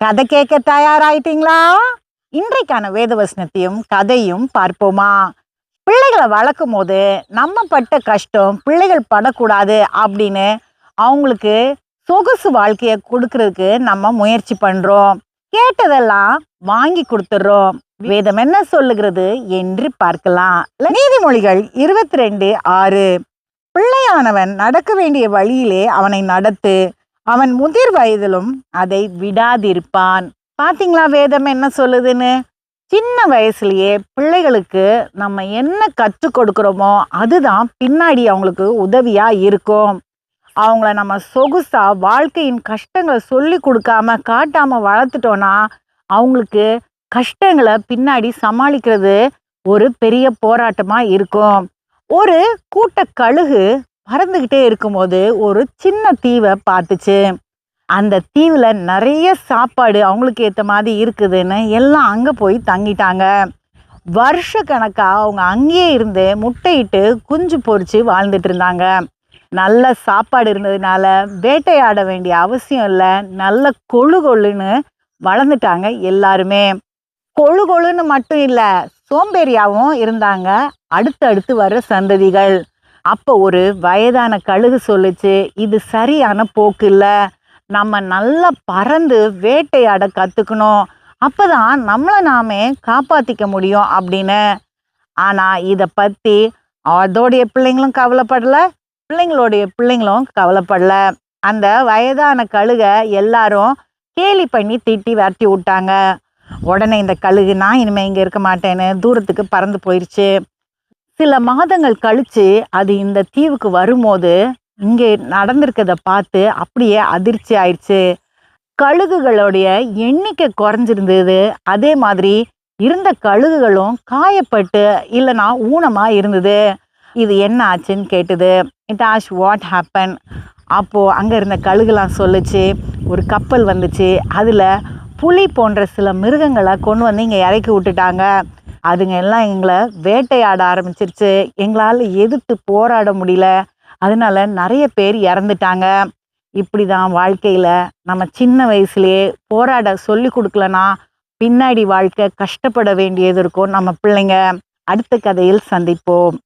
கதை கேட்க தயாராயிட்டீங்களா? இன்றைக்கான வேதவசனத்தையும் கதையும் பார்ப்போமா? பிள்ளைகளை வளர்க்கும் போது நம்ம பட்ட கஷ்டம் பிள்ளைகள் படக்கூடாது அப்படின்னு அவங்களுக்கு சொகுசு வாழ்க்கையை கொடுக்கறதுக்கு நம்ம முயற்சி பண்றோம். கேட்டதெல்லாம் வாங்கி கொடுத்துடுறோம். வேதம் என்ன சொல்லுகிறது என்று பார்க்கலாம். நீதிமொழிகள் 22:6. பிள்ளையானவன் நடக்க வேண்டிய வழியிலே அவனை நடத்து, அவன் முதிர் வயதிலும் அதை விடாதிருப்பான். பாத்தீங்களா வேதம் என்ன சொல்லுதுன்னு? சின்ன வயசுலயே பிள்ளைகளுக்கு நம்ம என்ன கற்றுக் கொடுக்கிறோமோ அதுதான் பின்னாடி அவங்களுக்கு உதவியா இருக்கும். அவங்கள நம்ம சொகுசா வாழ்க்கையின் கஷ்டங்களை சொல்லி கொடுக்காம காட்டாம வளர்த்துட்டோம்னா அவங்களுக்கு கஷ்டங்களை பின்னாடி சமாளிக்கிறது ஒரு பெரிய போராட்டமா இருக்கும். ஒரு கூட்ட கழுகு பறந்துகிட்டே இருக்கும்போது ஒரு சின்ன தீவை பார்த்துச்சு. அந்த தீவுல நிறைய சாப்பாடு அவங்களுக்கு ஏத்த மாதிரி இருக்குதுன்னு எல்லாம் அங்க போய் தங்கிட்டாங்க. வருஷ கணக்கா அவங்க அங்கேயே இருந்து முட்டையிட்டு குஞ்சு பொரிச்சு வாழ்ந்துட்டு இருந்தாங்க. நல்ல சாப்பாடு இருந்ததுனால வேட்டையாட வேண்டிய அவசியம் இல்லை. நல்ல கொழு கொழுன்னு வளர்ந்துட்டாங்க எல்லாருமே. கொழு கொழுன்னு மட்டும் இல்ல, சோம்பேறியாவும் இருந்தாங்க அடுத்தடுத்து வர்ற சந்ததிகள். அப்போ ஒரு வயதான கழுகு சொல்லுச்சு, இது சரியான போக்கு இல்ல, நம்ம நல்லா பறந்து வேட்டையாட கத்துக்கணும், அப்பதான் நம்மளை நாமே காப்பாத்திக்க முடியும் அப்படின்னு. ஆனா இத பத்தி அதோடைய பிள்ளைங்களும் கவலைப்படல, பிள்ளைங்களுடைய பிள்ளைங்களும் கவலைப்படல. அந்த வயதான கழுக எல்லாரும் கேலி பண்ணி திட்டி விரட்டி விட்டாங்க. உடனே இந்த கழுகு நான் இனிமே இங்க இருக்க மாட்டேன்னு தூரத்துக்கு பறந்து போயிருச்சு. சில மாதங்கள் கழிச்சு அது இந்த தீவுக்கு வரும்போது இங்கே நடந்திருக்கத பார்த்து அப்படியே அதிர்ச்சி ஆயிடுச்சு. கழுகுகளுடைய எண்ணிக்கை குறைஞ்சிருந்தது. அதே மாதிரி இருந்த கழுகுகளும் காயப்பட்டு இல்லைன்னா ஊனமா இருந்தது. இது என்ன ஆச்சுன்னு கேட்டது. It ash what happen. அப்போ அங்க இருந்த கழுகுலாம் சொல்லுச்சு, ஒரு கப்பல் வந்துச்சு, அதுல புலி போன்ற சில மிருகங்களை கொண்டு வந்து இங்கே இறக்கி விட்டுட்டாங்க. அதுங்க எல்லாம் எங்களை வேட்டையாட ஆரம்பிச்சிருச்சு. எங்களால் எதிர்த்து போராட முடியல. அதனால நிறைய பேர் இறந்துட்டாங்க. இப்படி தான் வாழ்க்கையில் நம்ம சின்ன வயசுலேயே போராட சொல்லி கொடுக்கலனா பின்னாடி வாழ்க்கை கஷ்டப்பட வேண்டியது இருக்கும் நம்ம பிள்ளைங்க. அடுத்த கதையில் சந்திப்போம்.